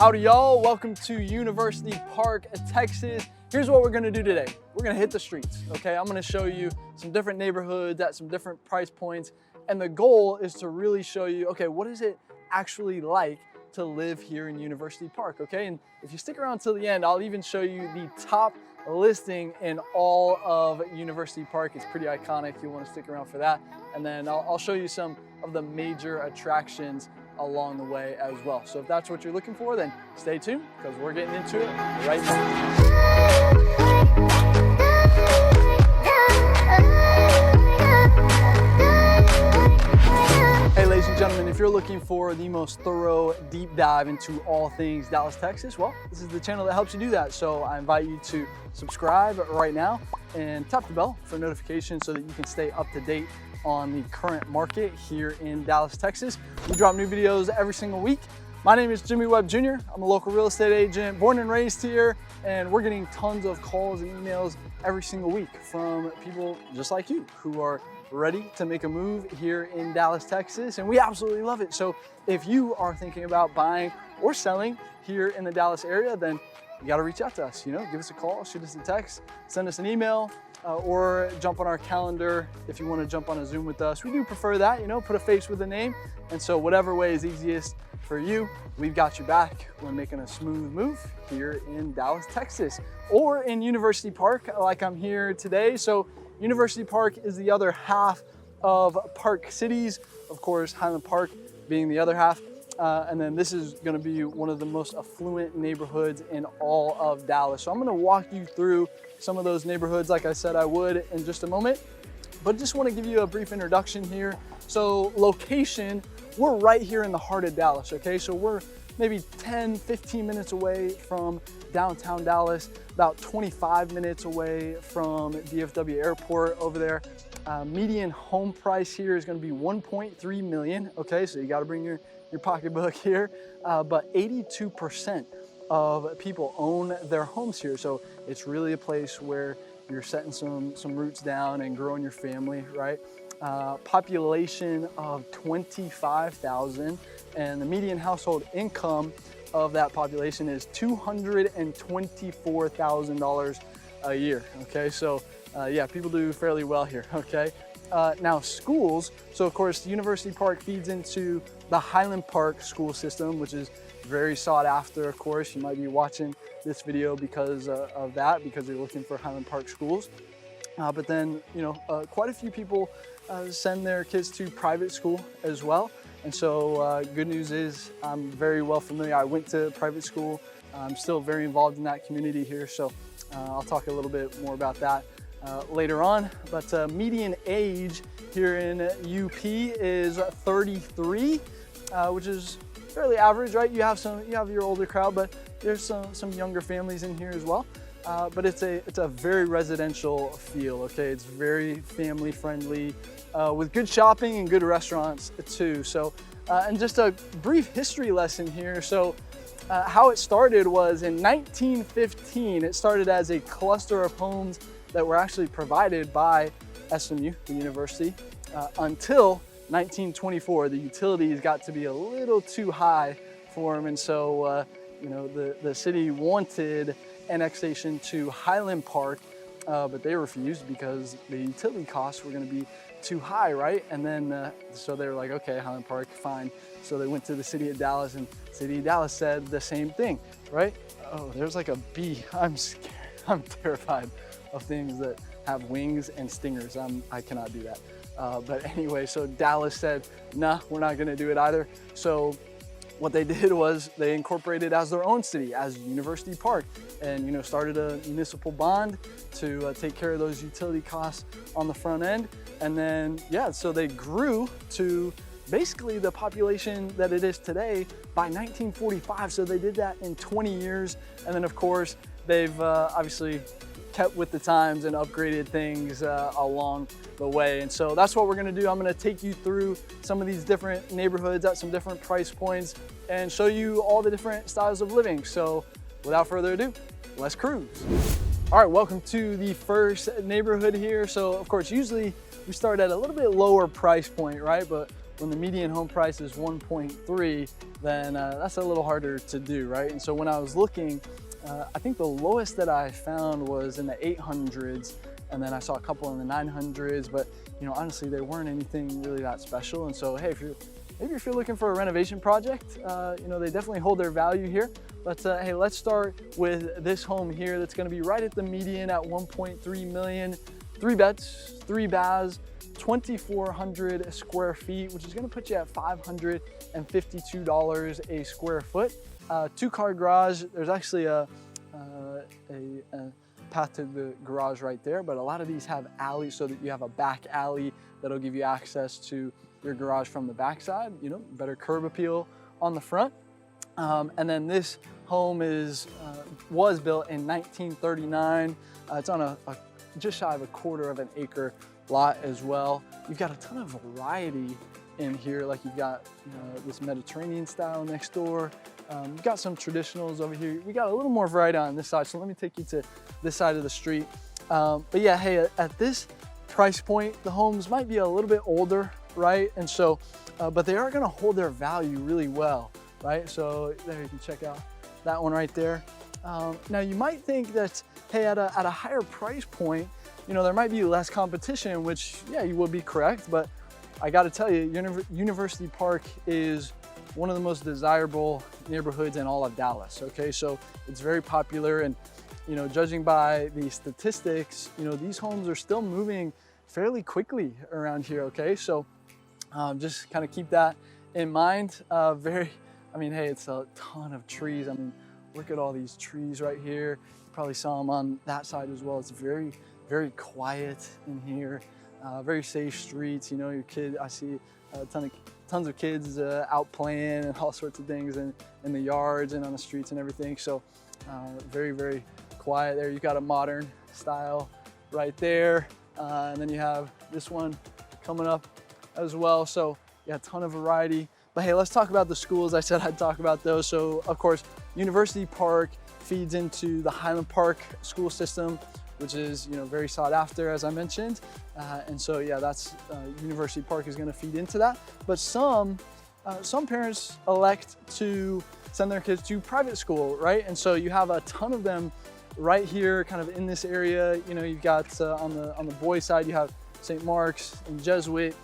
Howdy y'all, welcome to University Park, Texas. Here's what we're gonna do today. We're gonna hit the streets, okay? I'm gonna show you some different neighborhoods at some different price points. And the goal is to really show you, okay, what is it actually like to live here in University Park, okay? And if you stick around till the end, I'll even show you the top listing in all of University Park. It's pretty iconic, you'll wanna stick around for that. And then I'll show you some of the major attractions along the way as well. So if that's what you're looking for, then stay tuned because we're getting into it right now. Hey ladies and gentlemen, if you're looking for the most thorough deep dive into all things Dallas, Texas, well, this is the channel that helps you do that. So I invite you to subscribe right now and tap the bell for notifications so that you can stay up to date on the current market here in Dallas, Texas. We drop new videos every single week. My name is Jimmy Webb Jr. I'm a local real estate agent, born and raised here, and we're getting tons of calls and emails every single week from people just like you who are ready to make a move here in Dallas, Texas, and we absolutely love it. So if you are thinking about buying or selling here in the Dallas area, then you gotta reach out to us, give us a call, shoot us a text, send us an email, or jump on our calendar if you want to jump on a Zoom with us. We do prefer that, put a face with a name. And so whatever way is easiest for you, we've got your back when making a smooth move here in Dallas, Texas, or in University Park, like I'm here today. So University Park is the other half of Park Cities, of course, Highland Park being the other half. And then this is going to be one of the most affluent neighborhoods in all of Dallas. So I'm going to walk you through some of those neighborhoods like I said I would in just a moment, but just want to give you a brief introduction here. So location, we're right here in the heart of Dallas, okay? So we're maybe 10, 15 minutes away from downtown Dallas, about 25 minutes away from DFW Airport over there. Median home price here is going to be 1.3 million, okay? So you got to bring your pocketbook here, but 82% of people own their homes here. So it's really a place where you're setting some roots down and growing your family, right? Population of 25,000, and the median household income of that population is $224,000 a year, okay? So yeah, people do fairly well here, okay? Now schools, so of course University Park feeds into the Highland Park school system, which is very sought after, of course. You might be watching this video because of that, because you're looking for Highland Park schools. But then, quite a few people send their kids to private school as well. And so good news is I'm very well familiar. I went to private school. I'm still very involved in that community here. So I'll talk a little bit more about that later on. But median age here in UP is 33, which is fairly average, right? You have your older crowd, but there's some younger families in here as well. But it's a very residential feel, okay? It's very family friendly, with good shopping and good restaurants too. So, and just a brief history lesson here. So how it started was in 1915, it started as a cluster of homes that were actually provided by SMU, the university, until 1924, the utilities got to be a little too high for them, and so the city wanted annexation to Highland Park, but they refused because the utility costs were going to be too high, right? And then so they were like, okay, Highland Park, fine. So they went to the city of Dallas, and the city of Dallas said the same thing, right? Oh, there's like a bee. I'm scared. I'm terrified of things that have wings and stingers. I cannot do that. But anyway, so Dallas said, nah, we're not gonna do it either. So what they did was they incorporated as their own city, as University Park, and started a municipal bond to take care of those utility costs on the front end. And then, yeah, so they grew to basically the population that it is today by 1945. So they did that in 20 years. And then of course, they've obviously kept with the times and upgraded things along the way. And so that's what we're gonna do. I'm gonna take you through some of these different neighborhoods at some different price points and show you all the different styles of living. So without further ado, let's cruise. All right, welcome to the first neighborhood here. So of course, usually we start at a little bit lower price point, right? But when the median home price is 1.3, then that's a little harder to do, right? And so when I was looking, I think the lowest that I found was in the 800s, and then I saw a couple in the 900s, but you know, honestly, they weren't anything really that special. And so, hey, maybe if you're looking for a renovation project, you know, they definitely hold their value here. But hey, let's start with this home here that's gonna be right at the median at 1.3 million, 3 beds, 3 baths, 2,400 square feet, which is gonna put you at $552 a square foot. 2-car garage. There's actually a path to the garage right there, but a lot of these have alleys so that you have a back alley that'll give you access to your garage from the backside, you know, better curb appeal on the front. And then this home was built in 1939. It's on a just shy of a 1/4 of an acre lot as well. You've got a ton of variety in here, like you've got this Mediterranean style next door. You've got some traditionals over here. We got a little more variety on this side, so let me take you to this side of the street. But yeah, hey, at this price point, the homes might be a little bit older, right? And so, but they are gonna hold their value really well, right? So there you can check out that one right there. Now you might think that, hey, at a higher price point, you know, there might be less competition, which, yeah, you would be correct, but I gotta tell you, University Park is one of the most desirable neighborhoods in all of Dallas, okay? So it's very popular, and, you know, judging by the statistics, you know, these homes are still moving fairly quickly around here, okay? So just kind of keep that in mind. I mean, hey, it's a ton of trees. I mean, look at all these trees right here. You probably saw them on that side as well. It's very, very quiet in here. Very safe streets. You know, your kid, I see tons of kids out playing and all sorts of things in the yards and on the streets and everything. So very, very quiet there. You've got a modern style right there. And then you have this one coming up as well. So yeah, a ton of variety. But hey, let's talk about the schools. I said I'd talk about those. So of course, University Park feeds into the Highland Park school system, which is, you know, very sought after, as I mentioned. And so yeah, that's University Park is gonna feed into that. But some parents elect to send their kids to private school, right? And so you have a ton of them right here, kind of in this area. You know, you've got on the boys' side, you have St. Mark's and Jesuit.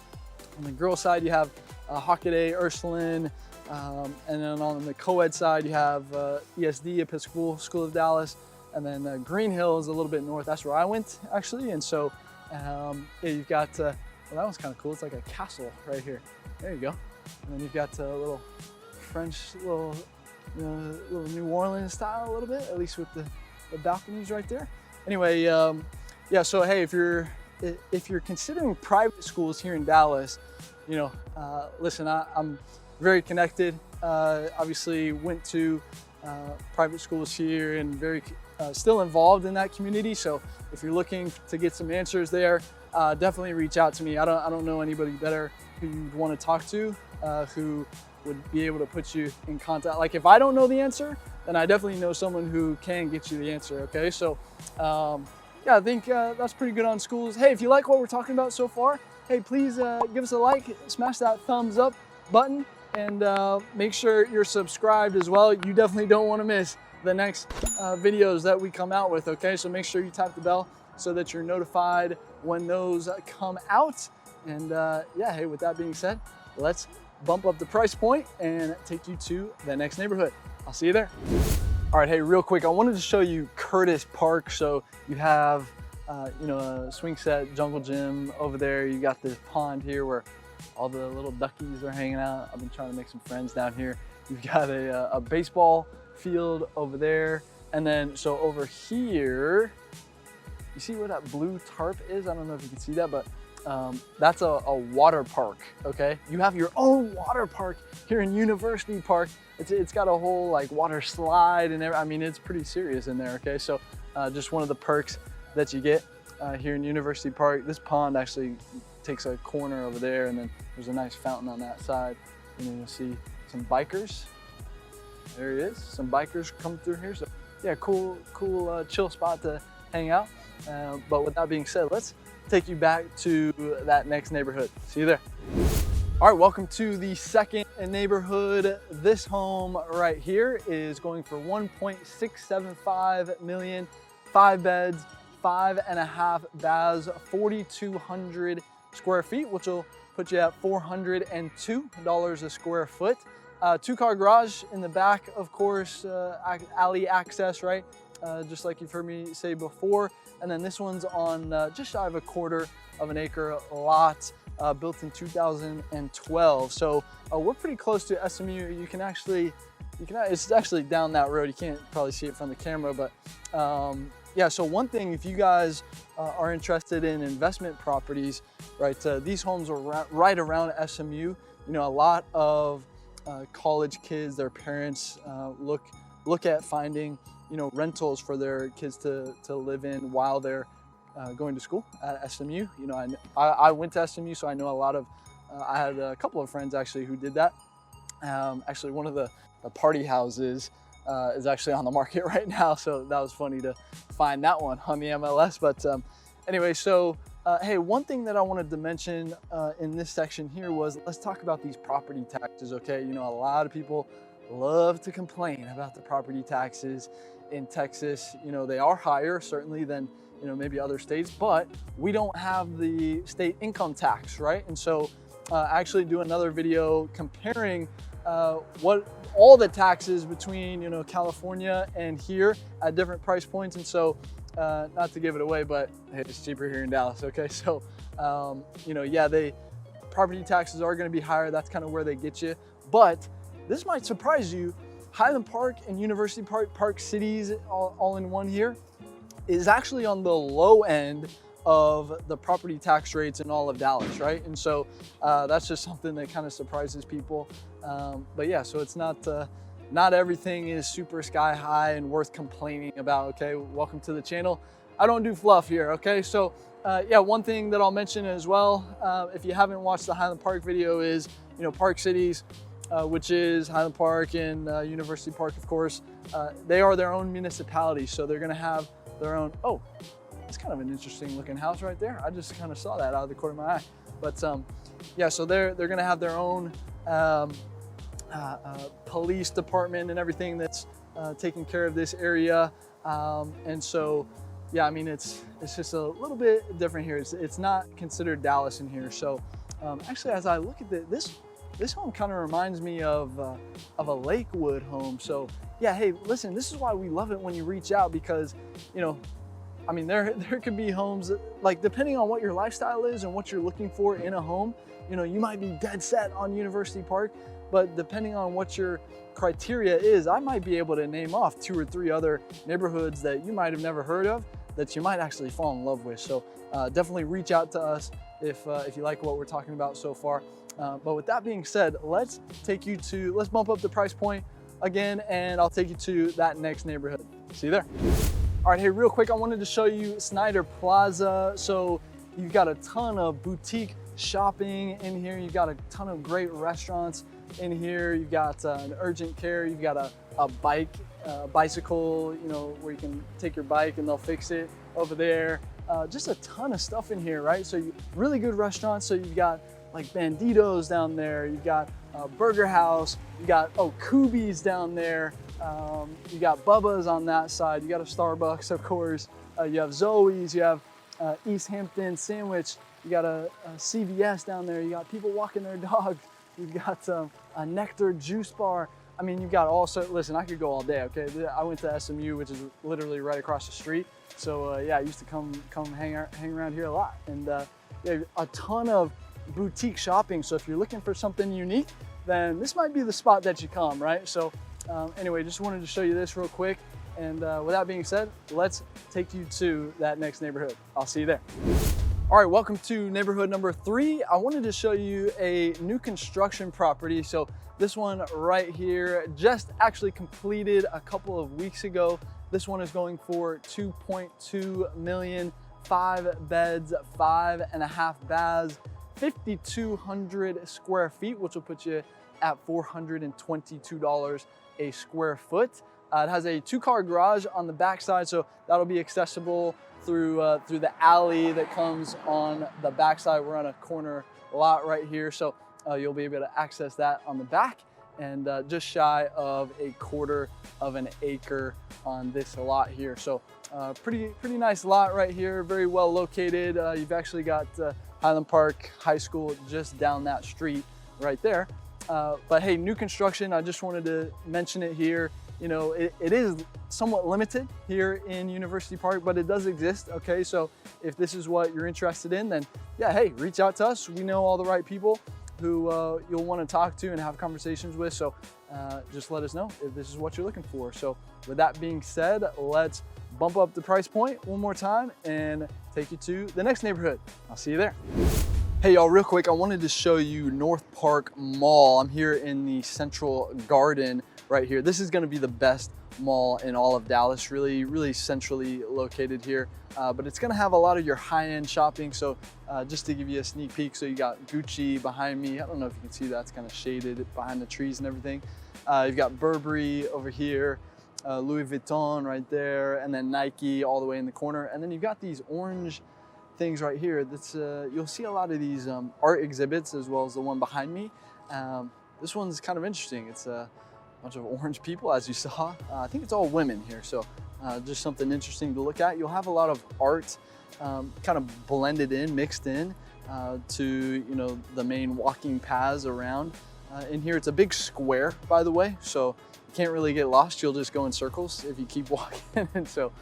On the girls' side, you have Hockaday, Ursuline, and then on the co-ed side, you have ESD, Episcopal School of Dallas, and then Green Hill is a little bit north. That's where I went, actually. And so yeah, you've got, well, that one's kind of cool. It's like a castle right here. There you go. And then you've got a little French, little New Orleans style a little bit, at least with the balconies right there. Anyway, yeah, so hey, if you're considering private schools here in Dallas, you know, listen, I'm very connected. Obviously went to private schools here and very still involved in that community. So if you're looking to get some answers there, definitely reach out to me. I don't know anybody better who you'd want to talk to, who would be able to put you in contact. Like if I don't know the answer, then I definitely know someone who can get you the answer, okay? So yeah, I think that's pretty good on schools. Hey, if you like what we're talking about so far, hey, please give us a like, smash that thumbs up button, and make sure you're subscribed as well. You definitely don't want to miss the next videos that we come out with, okay? So make sure you tap the bell so that you're notified when those come out. And yeah, hey, with that being said, let's bump up the price point and take you to the next neighborhood. I'll see you there. All right, hey, real quick, I wanted to show you Curtis Park. So you have, you know, a swing set, jungle gym over there. You got this pond here where all the little duckies are hanging out. I've been trying to make some friends down here. You've got a baseball field over there. And then, so over here, you see where that blue tarp is? I don't know if you can see that, but that's a water park, okay? You have your own water park here in University Park. It's got a whole like water slide and everything. I mean, it's pretty serious in there, okay? So just one of the perks that you get here in University Park. This pond actually takes a corner over there, and then there's a nice fountain on that side. And then you'll see some bikers. There he is, some bikers come through here. So yeah, cool chill spot to hang out. But with that being said, let's take you back to that next neighborhood. See you there. All right, welcome to the second neighborhood. This home right here is going for 1.675 million, 5 beds, 5.5 baths, 4,200 square feet, which will put you at $402 a square foot. 2-car garage in the back, of course, alley access, right? Just like you've heard me say before. And then this one's on just shy of a quarter of an acre lot. Built in 2012. So we're pretty close to SMU. It's actually down that road. You can't probably see it from the camera, but yeah, so one thing, if you guys are interested in investment properties, right, these homes are right around SMU. You know, a lot of college kids, their parents look at finding, you know, rentals for their kids to live in while they're going to school at SMU. You know, I went to SMU, so I know a lot of, I had a couple of friends actually who did that. Actually, one of the party houses is actually on the market right now, so that was funny to find that one on the MLS. But anyway, so hey, one thing that I wanted to mention in this section here was, let's talk about these property taxes, okay? You know, a lot of people love to complain about the property taxes in Texas. You know, they are higher certainly than, you know, maybe other states, but we don't have the state income tax, right? And so actually do another video comparing what all the taxes between, you know, California and here at different price points. And so not to give it away, but hey, it's cheaper here in Dallas, okay? So you know, yeah, property taxes are going to be higher. That's kind of where they get you. But this might surprise you. Highland Park and University Park cities all in one here is actually on the low end of the property tax rates in all of Dallas, right? And so that's just something that kind of surprises people. But yeah, so it's not everything is super sky high and worth complaining about, okay? Welcome to the channel. I don't do fluff here, okay? So yeah, one thing that I'll mention as well, if you haven't watched the Highland Park video, is, you know, Park Cities, which is Highland Park and University Park, of course, they are their own municipality. So they're gonna have their own, oh, it's kind of an interesting looking house right there. I just kind of saw that out of the corner of my eye. But yeah, so they're gonna have their own police department and everything that's taking care of this area. And so, yeah, I mean, it's just a little bit different here. It's not considered Dallas in here. So actually, as I look at this home kind of reminds me of a Lakewood home. So yeah, hey, listen, this is why we love it when you reach out, because, you know, I mean, there could be homes that, like, depending on what your lifestyle is and what you're looking for in a home, you know, you might be dead set on University Park, but depending on what your criteria is, I might be able to name off 2 or 3 other neighborhoods that you might have never heard of that you might actually fall in love with. So definitely reach out to us if you like what we're talking about so far. But with that being said, let's bump up the price point again, and I'll take you to that next neighborhood. See you there. All right, hey, real quick, I wanted to show you Snyder Plaza. So you've got a ton of boutique shopping in here. You've got a ton of great restaurants in here. You've got an urgent care. You've got a bicycle, you know, where you can take your bike and they'll fix it over there. Just a ton of stuff in here, right? So really good restaurants. So you've got like Banditos down there. You've got Burger House. You got, Kubi's down there. You got Bubba's on that side. You got a Starbucks, of course. You have Zoe's. You have East Hampton Sandwich. You got a CVS down there. You got people walking their dogs. You've got a Nectar juice bar. I mean, you've got also, listen, I could go all day, okay? I went to SMU, which is literally right across the street. So yeah, I used to come hang around here a lot. And yeah, a ton of boutique shopping. So if you're looking for something unique, then this might be the spot that you come, right? So anyway, just wanted to show you this real quick. And with that being said, let's take you to that next neighborhood. I'll see you there. All right, welcome to neighborhood number 3. I wanted to show you a new construction property. So this one right here just actually completed a couple of weeks ago. This one is going for 2.2 million, 5 beds, 5.5 baths, 5,200 square feet, which will put you at $422 a square foot. It has a 2-car garage on the backside, so that'll be accessible through the alley that comes on the backside. We're on a corner lot right here, so you'll be able to access that on the back, and just shy of 1/4 of an acre on this lot here. So pretty nice lot right here, very well located. You've actually got Highland Park High School just down that street right there. But hey, new construction, I just wanted to mention it here. You know, it is somewhat limited here in University Park, but it does exist, okay? So if this is what you're interested in, then yeah, hey, reach out to us. We know all the right people who you'll want to talk to and have conversations with. So just let us know if this is what you're looking for. So with that being said, let's bump up the price point one more time and take you to the next neighborhood. I'll see you there. Hey y'all, real quick, I wanted to show you Northpark Mall. I'm here in the Central Garden right here. This is gonna be the best mall in all of Dallas, really centrally located here. But it's gonna have a lot of your high-end shopping. So just to give you a sneak peek, so you got Gucci behind me. I don't know if you can see that, it's kind of shaded behind the trees and everything. You've got Burberry over here, Louis Vuitton right there, and then Nike all the way in the corner. And then you've got these orange things right here. That's you'll see a lot of these art exhibits, as well as the one behind me. This one's kind of interesting. It's a bunch of orange people, as you saw. I think it's all women here, so just something interesting to look at. You'll have a lot of art kind of blended in, mixed in to, you know, the main walking paths around. In here, it's a big square, by the way, so you can't really get lost. You'll just go in circles if you keep walking. And so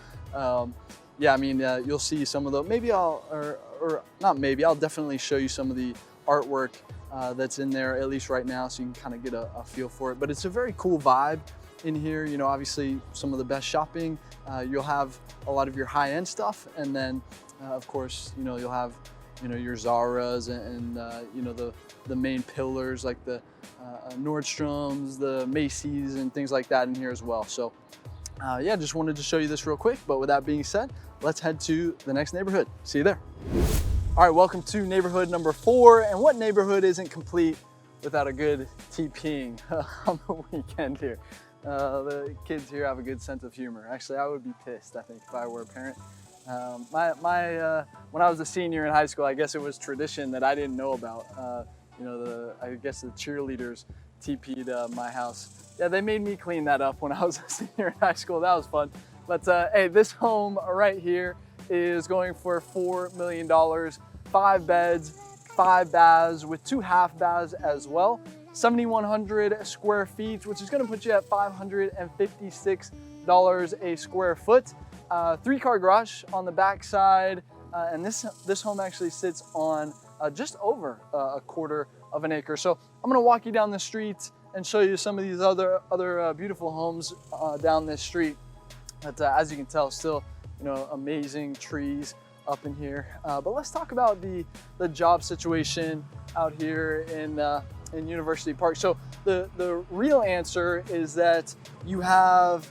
yeah, I mean, you'll see some of the, maybe I'll, or not maybe, I'll definitely show you some of the artwork that's in there, at least right now, so you can kind of get a feel for it. But it's a very cool vibe in here. You know, obviously some of the best shopping. You'll have a lot of your high-end stuff, and then of course, you know, you'll have, you know, your Zara's and you know, the main pillars like the Nordstrom's, the Macy's, and things like that in here as well. So yeah, just wanted to show you this real quick. But with that being said, let's head to the next neighborhood. See you there. All right, welcome to neighborhood number 4. And what neighborhood isn't complete without a good TPing on the weekend here? The kids here have a good sense of humor. Actually, I would be pissed, I think, if I were a parent. When I was a senior in high school, I guess it was tradition that I didn't know about. You know, I guess the cheerleaders TP'd my house. Yeah, they made me clean that up when I was a senior in high school. That was fun. But hey, this home right here is going for $4 million, 5 beds, 5 baths with 2 half baths as well. 7,100 square feet, which is gonna put you at $556 a square foot. 3-car garage on the back side. And this home actually sits on just over 1/4 of an acre. So I'm gonna walk you down the street and show you some of these other beautiful homes down this street. But as you can tell, still, you know, amazing trees up in here. But let's talk about the job situation out here in University Park. So the real answer is that you're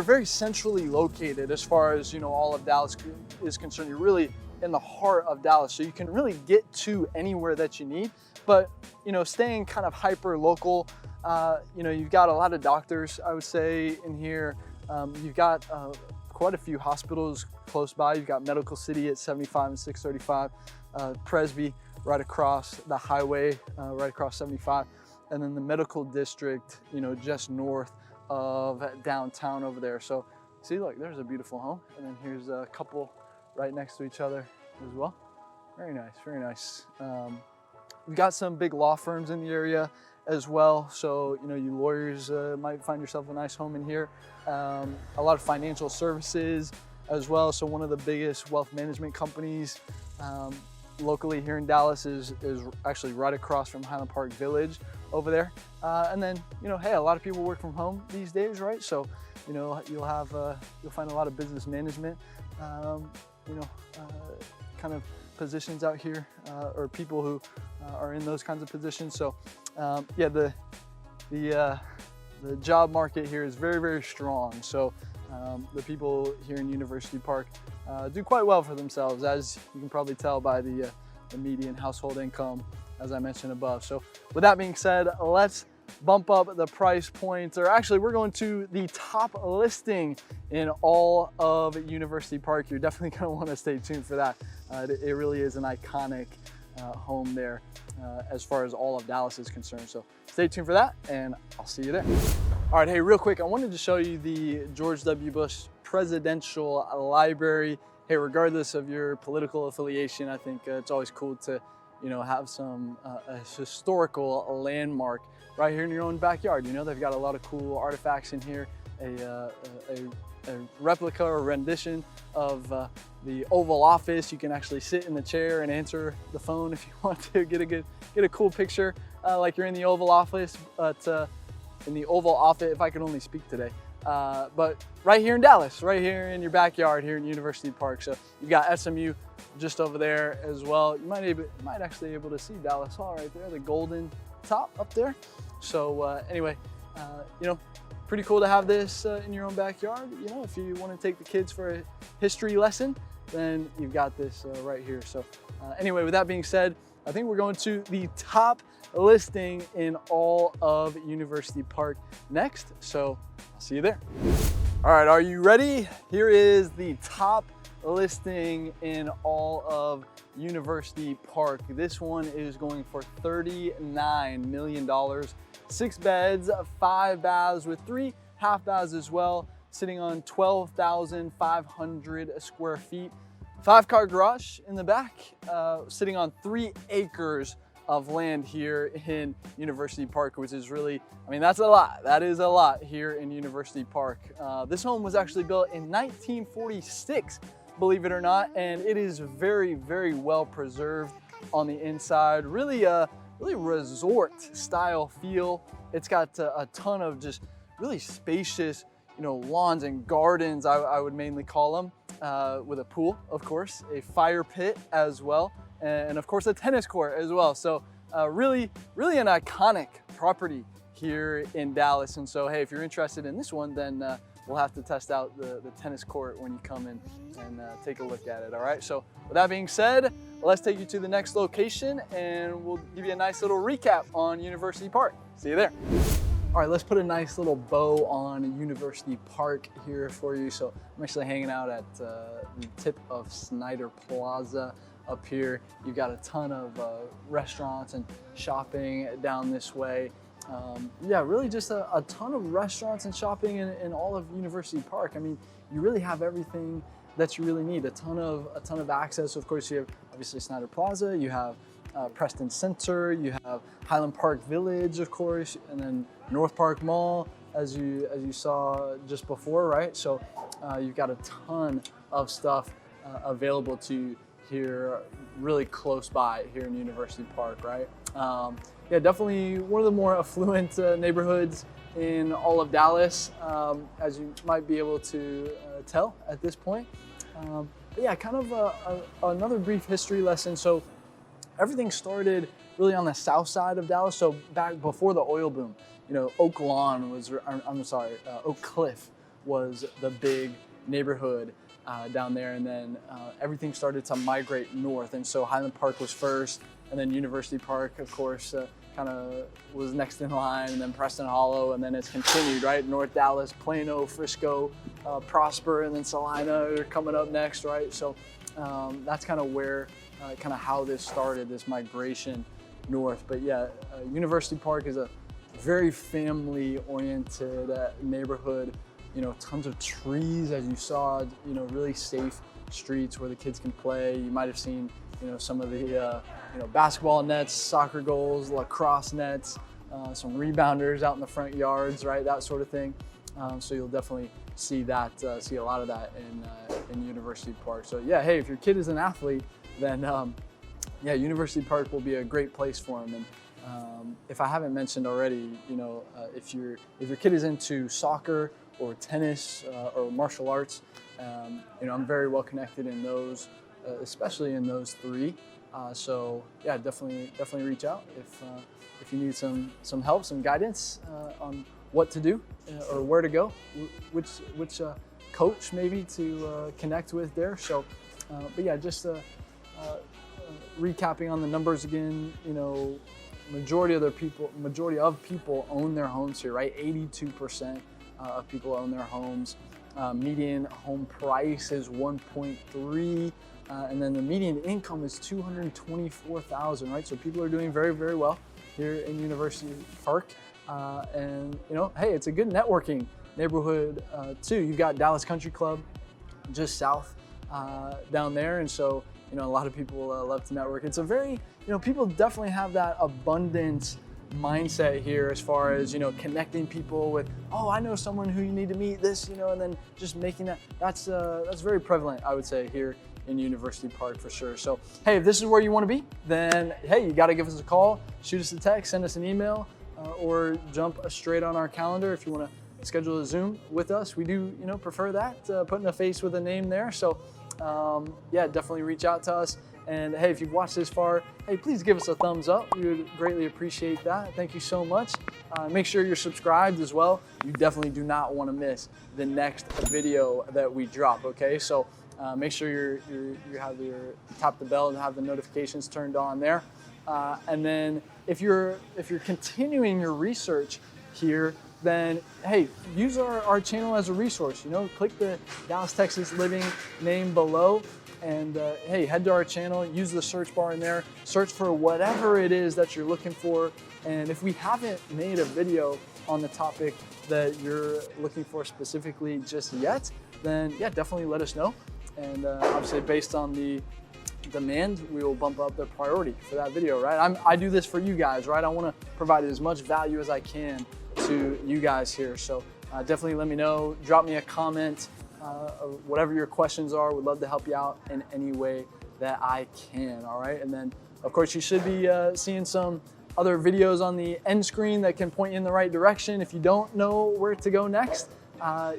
very centrally located as far as, you know, all of Dallas is concerned. You're really in the heart of Dallas, so you can really get to anywhere that you need. But, you know, staying kind of hyper local, you know, you've got a lot of doctors, I would say, in here. You've got quite a few hospitals close by. You've got Medical City at 75 and 635, Presby right across the highway, right across 75, and then the medical district, you know, just north of downtown over there. So see, look, there's a beautiful home, and then here's a couple right next to each other as well. Very nice, very nice. We've got some big law firms in the area as well. So, you know, you lawyers might find yourself a nice home in here. A lot of financial services as well. So one of the biggest wealth management companies locally here in Dallas is actually right across from Highland Park Village over there. And then, you know, hey, a lot of people work from home these days, right? So, you know, you'll find a lot of business management, you know, kind of positions out here, or people who are in those kinds of positions. So yeah, the job market here is very, very strong. So the people here in University Park do quite well for themselves, as you can probably tell by the median household income, as I mentioned above. So with that being said, let's bump up the price points, or actually we're going to the top listing in all of University Park. You're definitely going to want to stay tuned for that. It really is an iconic home there as far as all of Dallas is concerned. So stay tuned for that, and I'll see you there. All right, hey, real quick, I wanted to show you the George W. Bush Presidential Library. Hey, regardless of your political affiliation, I think it's always cool to, have some a historical landmark right here in your own backyard. They've got a lot of cool artifacts in here. A replica or rendition of the Oval Office. You can actually sit in the chair and answer the phone if you want to get a cool picture like you're in the Oval Office. But in the Oval Office, if I could only speak today. But right here in Dallas, right here in your backyard, here in University Park. So you've got SMU just over there as well. You might actually be able to see Dallas Hall right there, the golden top up there. So anyway, pretty cool to have this in your own backyard. If you want to take the kids for a history lesson, then you've got this right here. So anyway, with that being said, I think we're going to the top listing in all of University Park next. So I'll see you there. All right, are you ready? Here is the top listing in all of University Park. This one is going for $39 million. 6 beds, 5 baths with 3 half baths as well, sitting on 12,500 square feet. 5-car garage in the back, sitting on 3 acres of land here in University Park, which is really, that's a lot. That is a lot here in University Park. This home was actually built in 1946, believe it or not, and it is very, very well preserved on the inside. Really resort style feel. It's got a ton of just really spacious, lawns and gardens, I would mainly call them, with a pool, of course, a fire pit as well, and of course a tennis court as well. So really an iconic property here in Dallas. And so, hey, if you're interested in this one, then we'll have to test out the tennis court when you come in and take a look at it, all right? So with that being said, let's take you to the next location and we'll give you a nice little recap on University Park. See you there. All right, let's put a nice little bow on University Park here for you. So I'm actually hanging out at the tip of Snyder Plaza up here. You've got a ton of restaurants and shopping down this way. Yeah, really just a ton of restaurants and shopping in all of University Park. You really have everything that you really need. A ton of access. Of course, you have obviously Snyder Plaza. You have Preston Center. You have Highland Park Village, of course, and then Northpark Mall, as you saw just before, right? So you've got a ton of stuff available to you here, really close by here in University Park, right? Yeah, definitely one of the more affluent neighborhoods in all of Dallas, as you might be able to tell at this point. But yeah, kind of another brief history lesson. So everything started really on the south side of Dallas. So back before the oil boom, Oak Cliff was the big neighborhood down there, and then everything started to migrate north. And so Highland Park was first, and then University Park, of course, kind of was next in line, and then Preston Hollow, and then it's continued, right? North Dallas, Plano, Frisco, Prosper, and then Salina are coming up next, right? So that's kind of where, kind of how this started, this migration north. But yeah, University Park is a very family-oriented neighborhood. Tons of trees, as you saw, really safe streets where the kids can play. You might have seen, some of the, basketball nets, soccer goals, lacrosse nets, some rebounders out in the front yards, right? That sort of thing. So you'll definitely see that, see a lot of that in University Park. So yeah, hey, if your kid is an athlete, then yeah, University Park will be a great place for them. And if I haven't mentioned already, if your kid is into soccer or tennis or martial arts, I'm very well connected in those, especially in those 3. So yeah, definitely reach out if you need some help, some guidance on what to do or where to go, which coach maybe to connect with there. So, but yeah, just recapping on the numbers again. Majority of people own their homes here, right? 82% of people own their homes. Median home price is 1.3, and then the median income is 224,000, right? So people are doing very, very well here in University Park. And hey, it's a good networking neighborhood too. You've got Dallas Country Club just south down there, and so a lot of people love to network. It's a very, people definitely have that abundance mindset here as far as connecting people with, oh, I know someone who you need to meet, this, and then just making that's very prevalent, I would say, here in University Park for sure. So hey, if this is where you want to be, then hey, you got to give us a call, shoot us a text, send us an email, or jump straight on our calendar if you want to schedule a Zoom with us. We do prefer that, putting a face with a name there. So yeah, definitely reach out to us. And hey, if you've watched this far, hey, please give us a thumbs up. We would greatly appreciate that. Thank you so much. Make sure you're subscribed as well. You definitely do not want to miss the next video that we drop, okay? So make sure you tap the bell and have the notifications turned on there. And then if you're continuing your research here, then hey, use our channel as a resource. Click the Dallas, Texas Living name below, and hey, head to our channel, use the search bar in there, search for whatever it is that you're looking for. And if we haven't made a video on the topic that you're looking for specifically just yet, then yeah, definitely let us know. And obviously based on the demand, we will bump up the priority for that video, right? I do this for you guys, right? I want to provide as much value as I can to you guys here. So definitely let me know, drop me a comment, whatever your questions are. Would love to help you out in any way that I can, all right? And then of course you should be seeing some other videos on the end screen that can point you in the right direction if you don't know where to go next.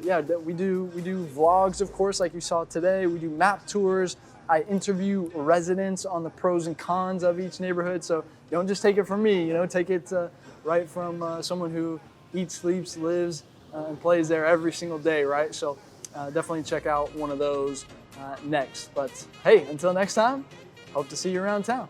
Yeah, we do vlogs, of course, like you saw today. We do map tours. I interview residents on the pros and cons of each neighborhood. So don't just take it from me, take it right from someone who eats, sleeps, lives, and plays there every single day, right? So definitely check out one of those next. But hey, until next time, hope to see you around town.